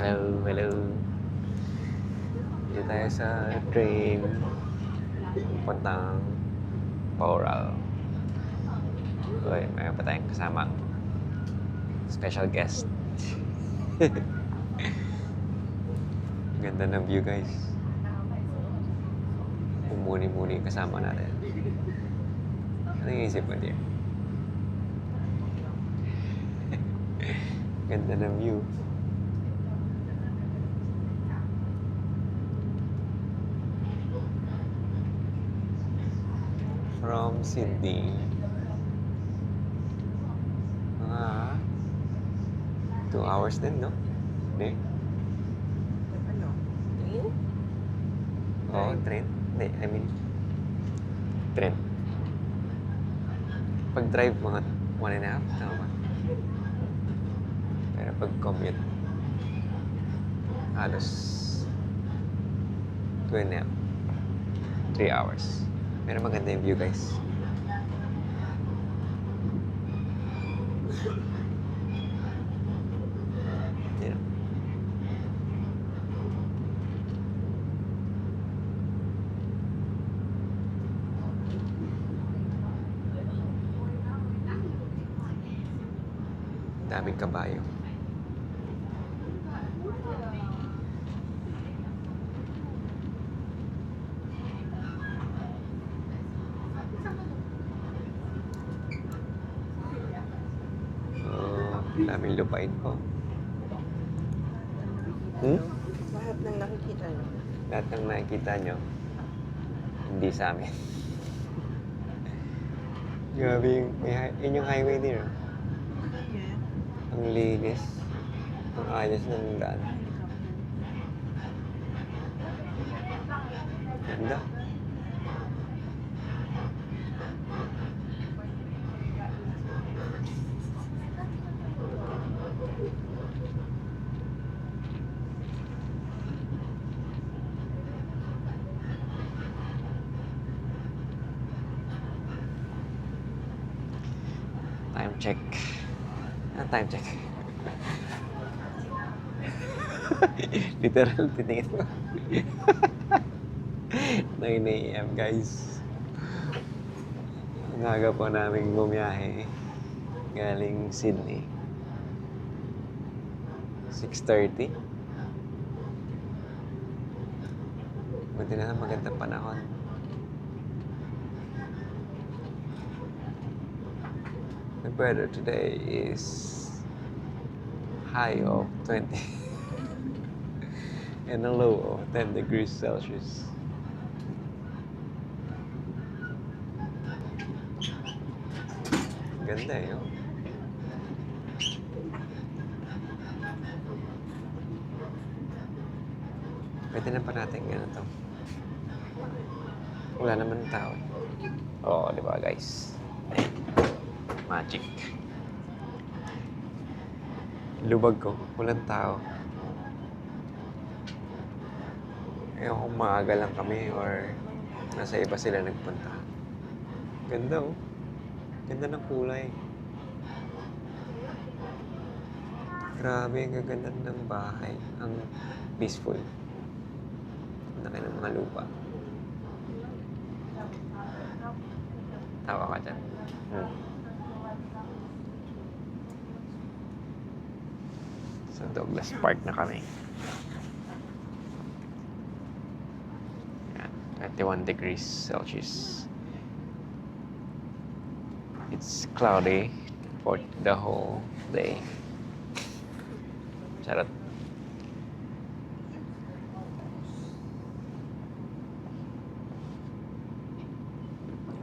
Hello, hello. Dito tayo sa train puntang Paural. Uy, mayroon pa tayong kasamang special guest. Ganda ng view, guys. Umuni-muni kasama natin. Ano yung isip mo niya? Ganda ng view. From Sydney. Mga 2 hours din, no? Hindi? Ano? Train? Oo, train. Hindi, I mean, train. Pag drive, mga 1.5, tama ba? Pero pag commute, halos 2.5, 3 hours. Pero maganda yung view, guys. Yan. Daming kabayo. Daming lupain po. Lahat ng nakikita nyo. Lahat ng nakikita nyo, hindi sa amin. Grabe yun yung highway din, no? Yeah. Ang linis. Ang ayos ng daan. Ganda. Time check. Time check. Literal, titingin mo. 9 a.m. guys. Ang aga po namin bumiyahe galing Sydney. 6:30. Buti na lang magandang panahon. The weather today is high of 20 and a low of 10 degrees Celsius. Ganda eh, oh. Pwede na pa natin ganito. Wala naman tao. Oo, di ba guys? Magic. Lubag ko, walang tao. Ewan kung maaga lang kami or nasa iba sila nagpunta. Ganda oh. Ganda ng kulay. Grabe, ang gaganda ng bahay. Ang peaceful. Ang laki ng mga lupa. Tawa ka dyan. Sa Douglas Park na kami. Yan, 21 degrees Celsius. It's cloudy for the whole day. Charot.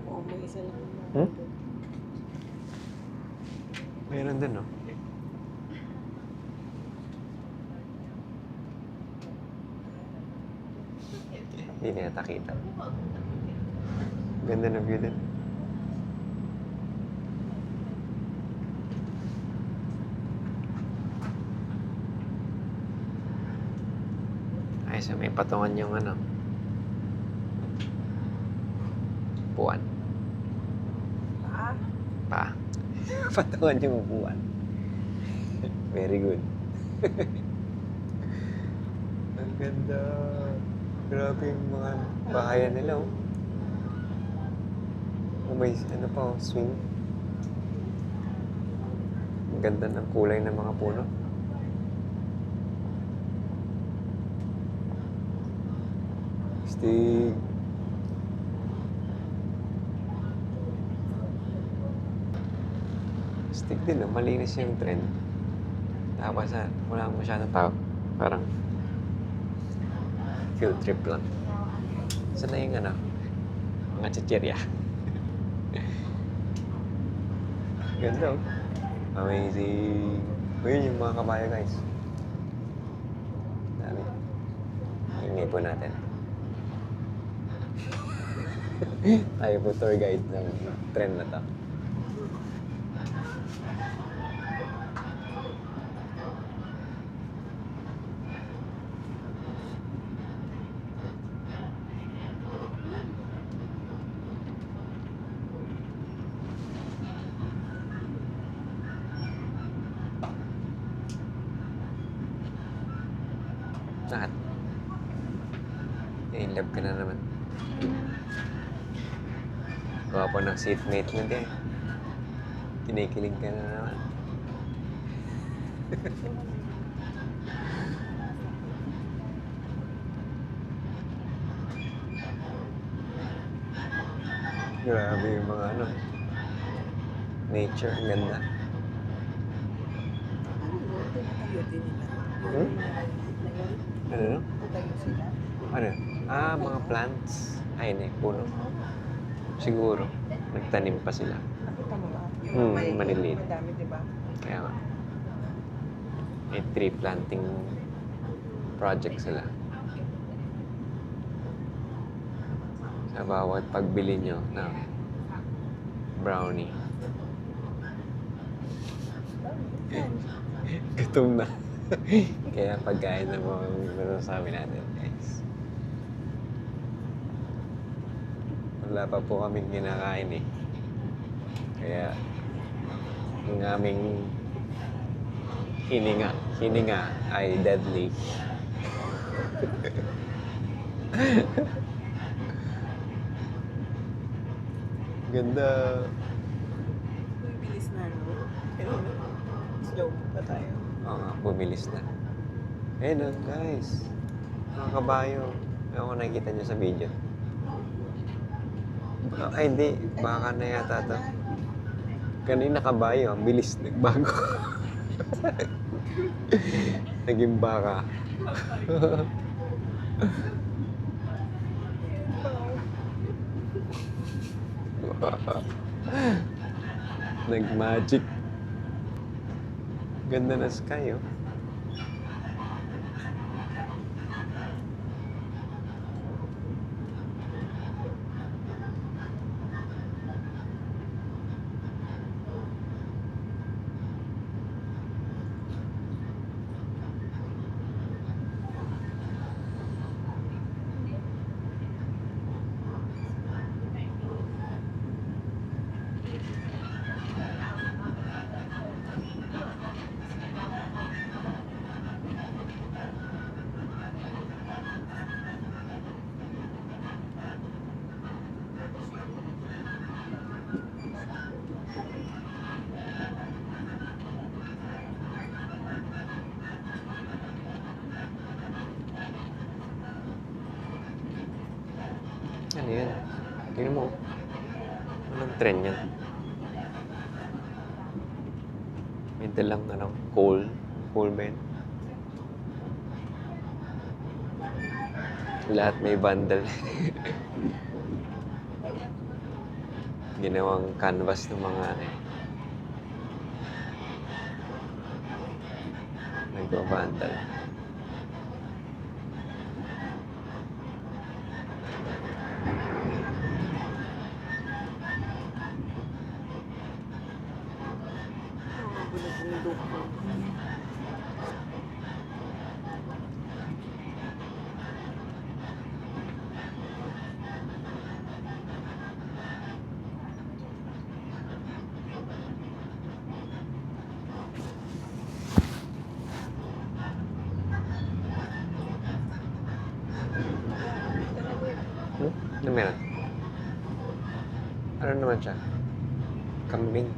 Oo, may isa lang. Meron din, no? Hindi na yata kita. Ganda ng view din. Ay, so may patungan yung ano. Upuan. Pa. Patungan yung upuan. Very good. Ganda. Grabe yung mga bahayan nila, oh. Oh, may ano pa, oh, swing. Ang ganda ng kulay ng mga puno. Stig. Stig din, oh. Malinis yung trend. Tapos, wala masyadong tao. Parang field trip lang. Saan na yung ano? Mga chichirya. Ganda, oh. Amazing. Ayun yung mga kabayo, guys. Dami. Ingay po natin. Tayo po tour guide ng trend na to. Lahat. In love ka na naman. Gawa po ng seatmate mo din. Kinikilig ka na naman. Grabe yung mga ano. Nature, ang ganda. Tayo din nila. Hmm? Ano no? Tayo sila. Ano? Mga plants. Ay, hindi. Puno. Siguro. Nagtanim pa sila. Nakita mo ba? Maliliit. Madami, di ba? Kaya nga. May tree planting project sila. Sa bawat pagbili nyo ng brownie. Gutom na. Kaya pagkain na mo ang masasabi natin, guys. Wala pa po kaming kinakain eh. Kaya ang aming hininga ay deadly. Ganda. Uy, bilis na, no? Pero slow pa tayo. Oo nga, bumilis na. Ayun guys. Mga kabayo. Ewan ko nakikita nyo sa video. Ay, hindi. Baka na yata ito. Kanina kabayo, ang bilis nagbago. Naging baka. Nag-magic. Ganda na sky, oh. Ano yan? Tingnan mo. Anong trend yan? May dalang coal. Coal ba yun? Lahat may bundle. Ginawang canvas ng mga nagbabundle. Mga bulog-bulog ko. Ano naman siya? Kambing.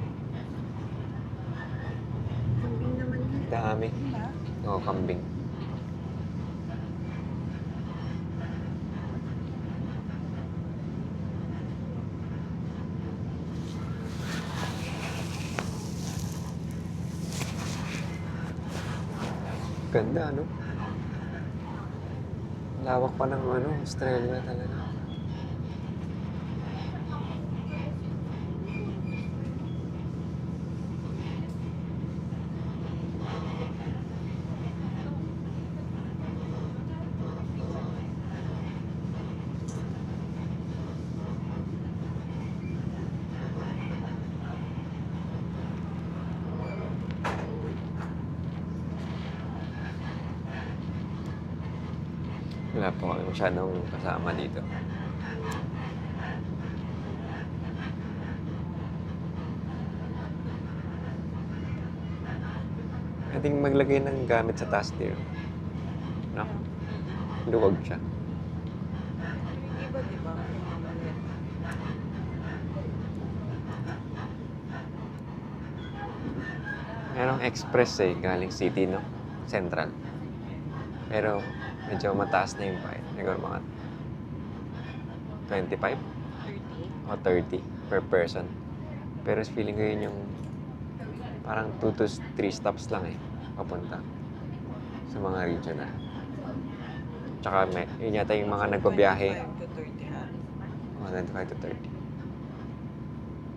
Kambing naman yun. Dami. Diba? Oo, kambing. Ganda, ano? Lawak pa ng ano, Australia talaga. Wala po kami masyadong kasama dito. Pwedeng maglagay ng gamit sa taas there. No? Luwag siya. Yung iba, diba? Yung mga maliit. Merong express eh, galing city, no? Central. Pero medyo mataas na yung bayad. Siguro mga 25 30. o 30 per person. Pero feeling ko yun yung parang 2 to 3 stops lang eh, papunta sa mga regional. Tsaka yun yata yung mga nagbabiyahe. 25 to 30 ha. Mga 25 to 30.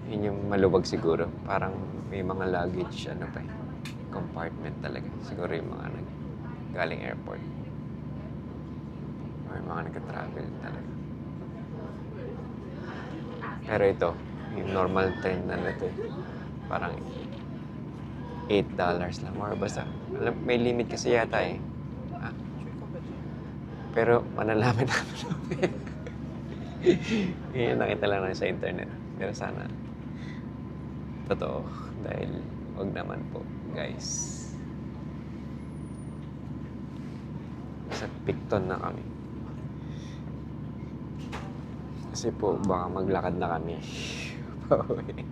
Yun yung maluwag siguro. Parang may mga luggage, ano pa eh, compartment talaga. Siguro yung mga galing airport. Or mga nag-travel talaga. Pero ito, yung normal train na ito eh, parang $8 lang. Or basta, may limit kasi yata eh. Ah, Sure ka ba dyan? pero manalaman namin. Yun, nakita lang na sa internet. Pero sana, totoo. Dahil, wag naman po, guys. Sa Picton na kami. Kasi po, baka maglakad na kami. Pauwi. Okay.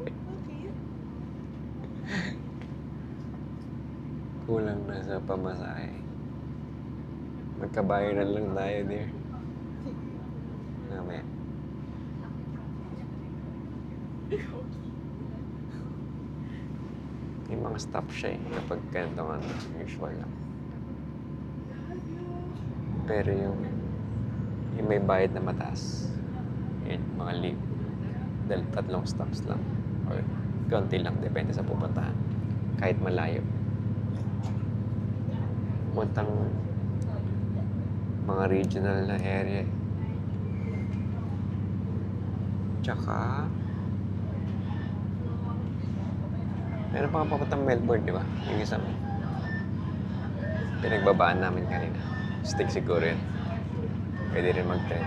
Kulang na sa pamasahe. Magkabayaran lang tayo, dear. Mamaya. May mga stop siya eh, kapag ganito nga, usual lang. Pero yung may bayad na mataas, yun, mga leave. Dahil 3 stops lang. Or konti lang, depende sa pupuntahan. Kahit malayo. Puntang mga regional na area. Tsaka, meron pa nga papuntang Melbourne, di ba? Yung isang pinagbabaan namin kanina. Stick siguro yun. Pwede rin mag-train.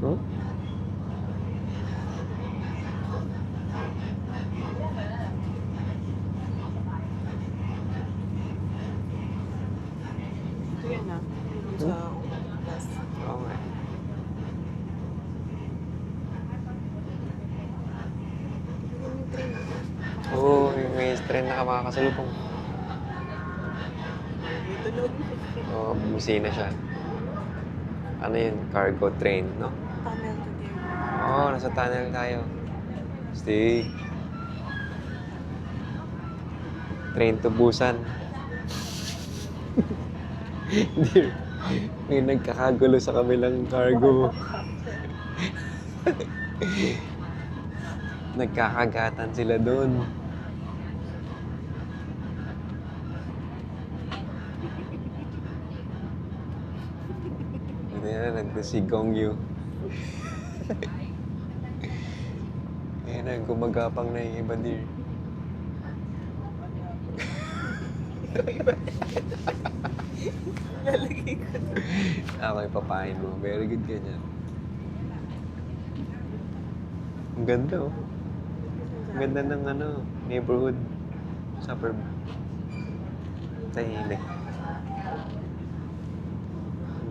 Hmm? Ito yan ah. Sa bus. Oo nga. Yun yung train ah. Oo, may train na makakasalubong. May tunog. Oo, bumisina siya. Ano yun? Cargo train, no? Tunnel to there. Oo, nasa tunnel tayo. Stay. Train to Busan. Dear, may nagkakagulo sa kabilang cargo. Nagkakagatan sila doon. Hindi na, nagpasigong yu. Ayan na, gumagapang na yung iba, dear. Lalagay ko na. Ako ipapain mo. Very good ganyan. Ang ganda, oh. Ang ganda ng neighborhood. Suburb. Tahimik.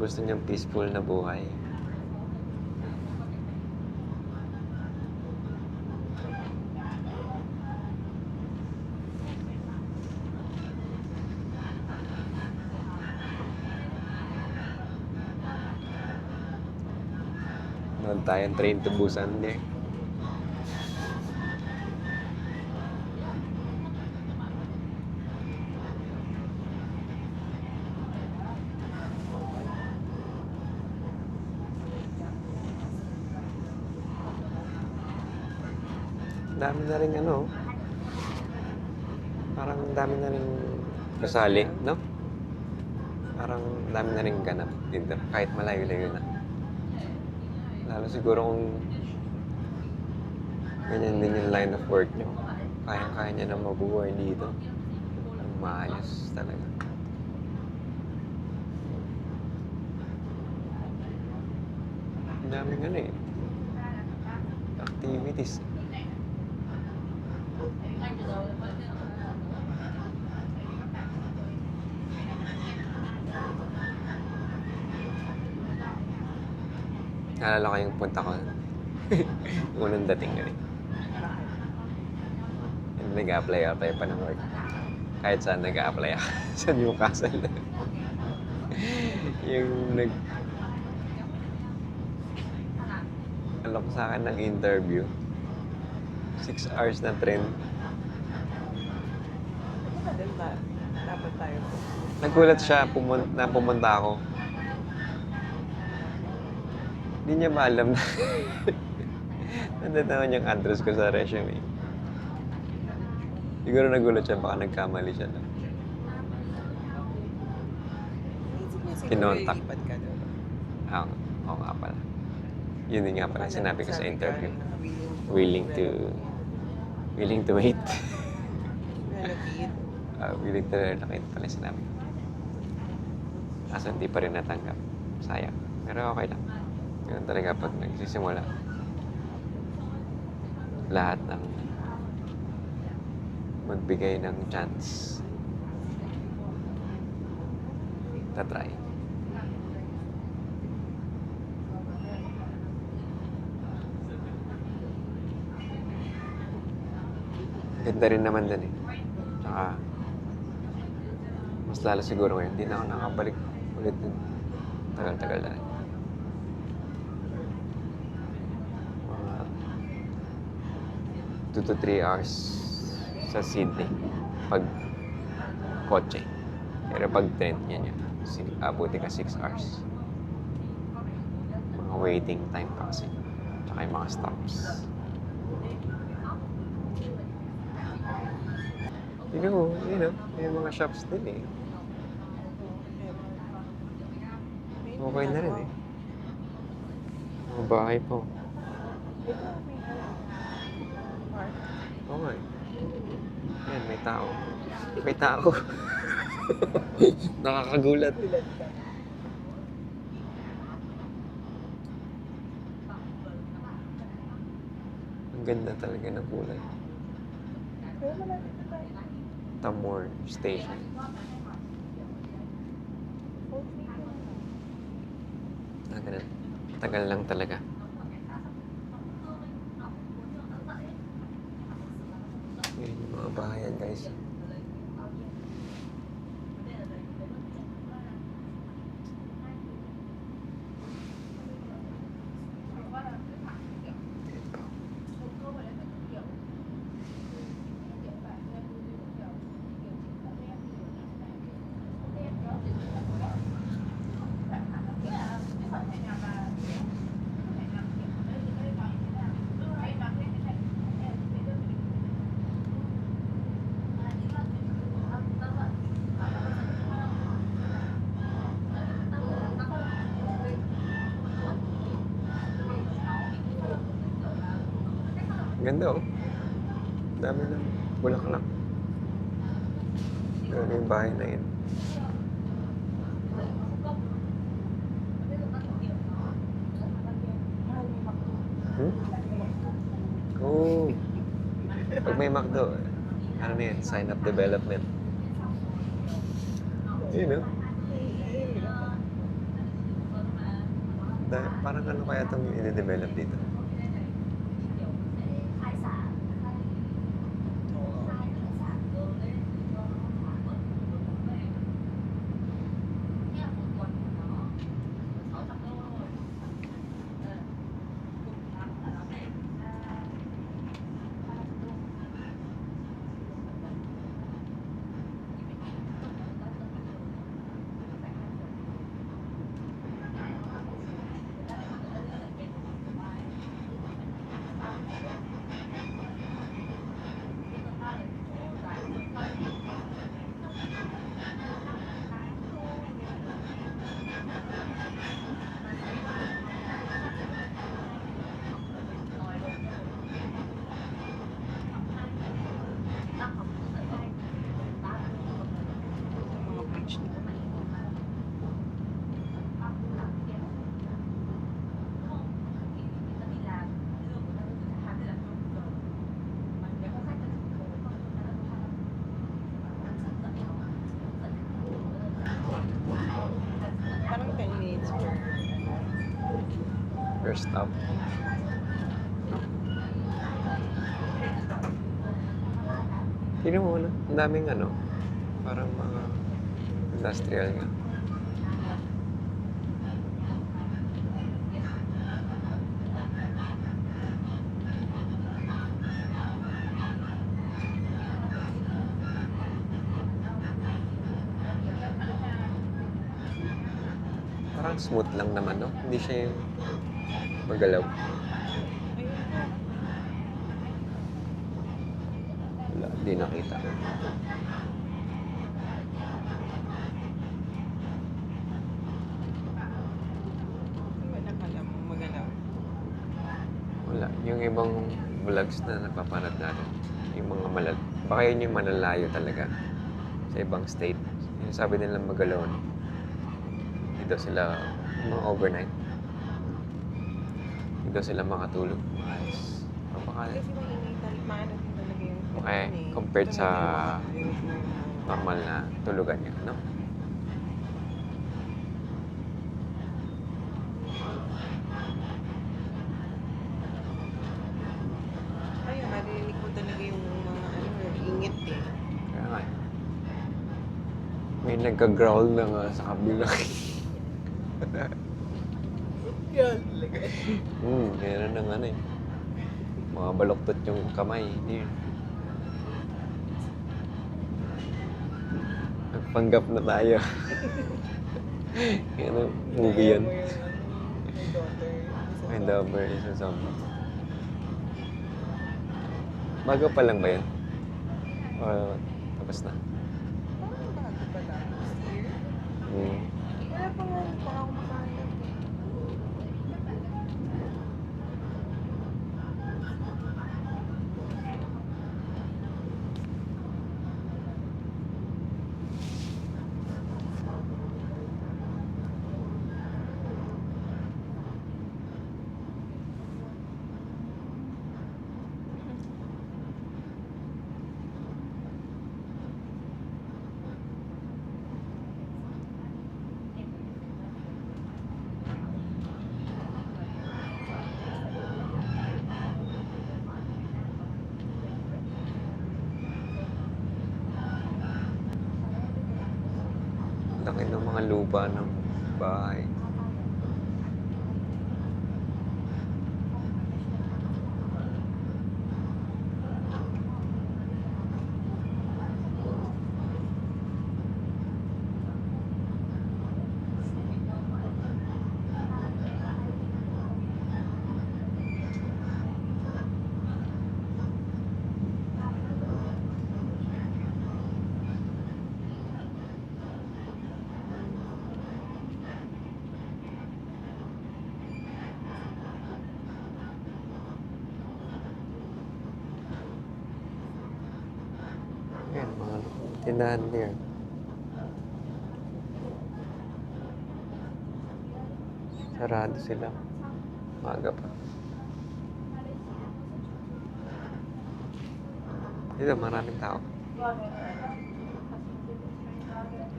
Gusto niyang peaceful na buhay. Noon tayong Train to Busan there. Dami na rin parang dami na rin kasali, no? Parang dami na rin ganap dito, kahit malayo-layo na. Lalo siguro kung ganyan din yung line of work nyo. Kaya-kaya niya na mabuhay dito. Ang maayos talaga. Ang daming activities. Naalala ko yung punta ko. Unang dating ko Nag-apply pa ng work. Kahit saan nag-apply ako. Sa Newcastle. Yung alok sa akin ng interview. 6 hours na train. Magandang ba? Dapat tayo. Nagulat siya na pumunta ako. Hindi niya maalam na nandun yung address ko sa resume. Siguro nagulat siya, baka nagkamali siya. Kinontak. Ililipat ka doon. Oo nga pala. Yun din nga pala, sinabi ko sa interview. Willing Willing to wait. relocate. Willing to relocate pala sinabi ko. Kaso hindi pa rin natanggap. Sayang. Pero okay lang. Ganun talaga pag nagsisimula. Lahat ng magbigay ng chance. Tatry. Ganda rin naman dun Tsaka, mas lalo siguro ngayon, hindi na ako nakabalik ulit dun. Tagal-tagal na rin. Mga 2 to 3 hours sa Sydney pag kotse. Pero pag train, yan yun. Abuti ka 6 hours. Mga waiting time pa kasi. Tsaka yung mga stops. Tingnan mo, may mga shops din Okay na rin Mga bahay po. Oo nga Yan, may tao. May tao. Nakakagulat. Ang ganda talaga ng kulay. Tamor Station. Ganun. Tagal lang talaga. Yan yung mga bahayan, guys. Ganda Dami ng bulaklak. Ganda yung bahay na yun. Oo. Pag may McDo, ano na yan, sign of development. Yun, no? Ayun lang. Parang ano kaya itong i-develop dito? Mga bridge na. Parang 10 minutes per First stop. Tignan mo, no? Ang daming ano, parang mga industrial nga. Parang smooth lang naman, no? Hindi siya yung magalaw. Wala, di nakita. Wala ka lang magalaw. Wala. Yung ibang vlogs na napapanood natin, yung mga baka yun yung malalayo talaga sa ibang state. Yung sabi nila magalaw, no? Dito sila, mga overnight. Dito sila makatulog. Ayos. Mapakali. Kasi maingay maano din talaga yung Okay, ano eh. compared sa Yung normal na tulugan niya, no? ayun, maririnig mo talaga yung mga ano, ingit eh. Kaya nga. May nagka-growl na nga sa kabila. Yan talaga. Meron ng ano eh. Mga baloktot yung kamay. Hindi. Nagpanggap na tayo. Ano, movie yan. My daughter. My daughter is a zombie. Bago pa lang ba yan? O tapos na? Parang bago pa lang. This year. Hmm. Wala pa nga, hindi pa ako makahanap eh. Laki ng mga lupa ng bahay. Ayan, mga tindahan there. Sarado sila. Maga pa. Dito, maraming tao.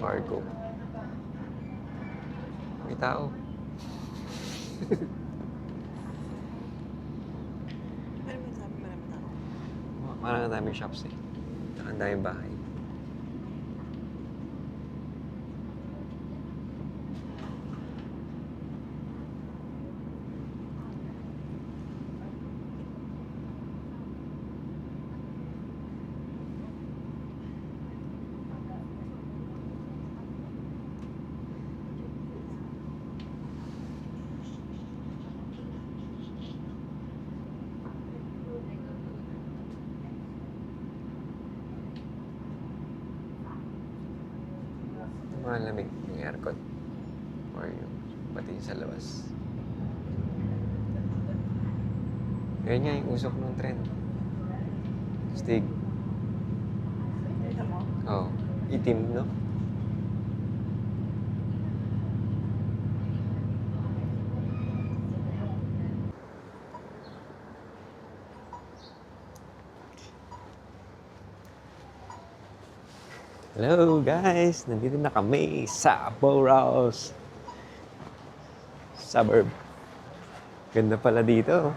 Fargo. May tao. Ano mo sabi marami tao? Parang ang daming shops eh. Tsaka ang daming bahay. Malamig yung aircon. Or yung pati sa labas. Yun nga yung usok ng trend. Stig. Kita mo? Oh, itim, no? Hello guys! Nandito na kami sa Borough Suburb. Ganda pala dito.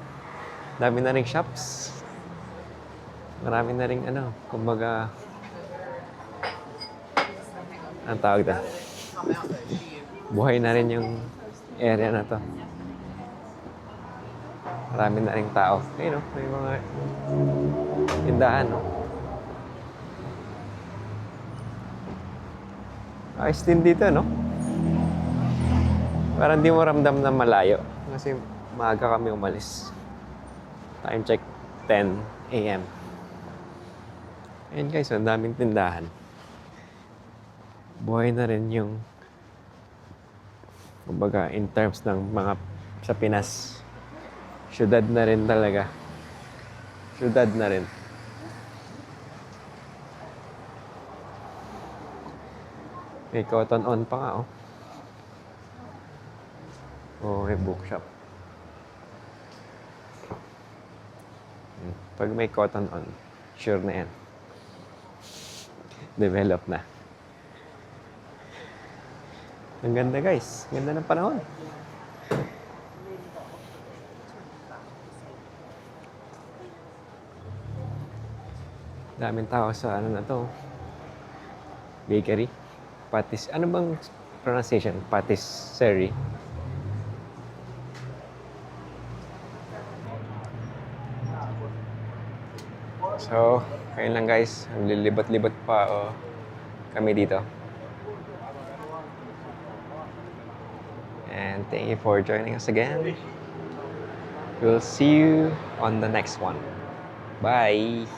Dami na ring shops. Marami na ring kumbaga... Ang tawag na? Buhay na rin yung area na to. Marami na ring tao. Ayun, may mga tindahan, no? Ayos din dito, no? Parang di mo ramdam na malayo. Kasi maaga kami umalis. Time check, 10 a.m. Ayun guys, ang daming tindahan. Buhay na rin yung kumbaga in terms ng mga sa Pinas. Syudad na rin talaga. Syudad na rin. May Cotton On pa nga, oh. Oh, may bookshop. Pag may Cotton On, sure na yan. Develop na. Ang ganda, guys. Ganda ng panahon. Daming tao sa na to. Bakery. Patis. Ano bang pronunciation? Patisserie. So, ayun lang guys. Lilibot-libot pa kami dito. And thank you for joining us again. We'll see you on the next one. Bye!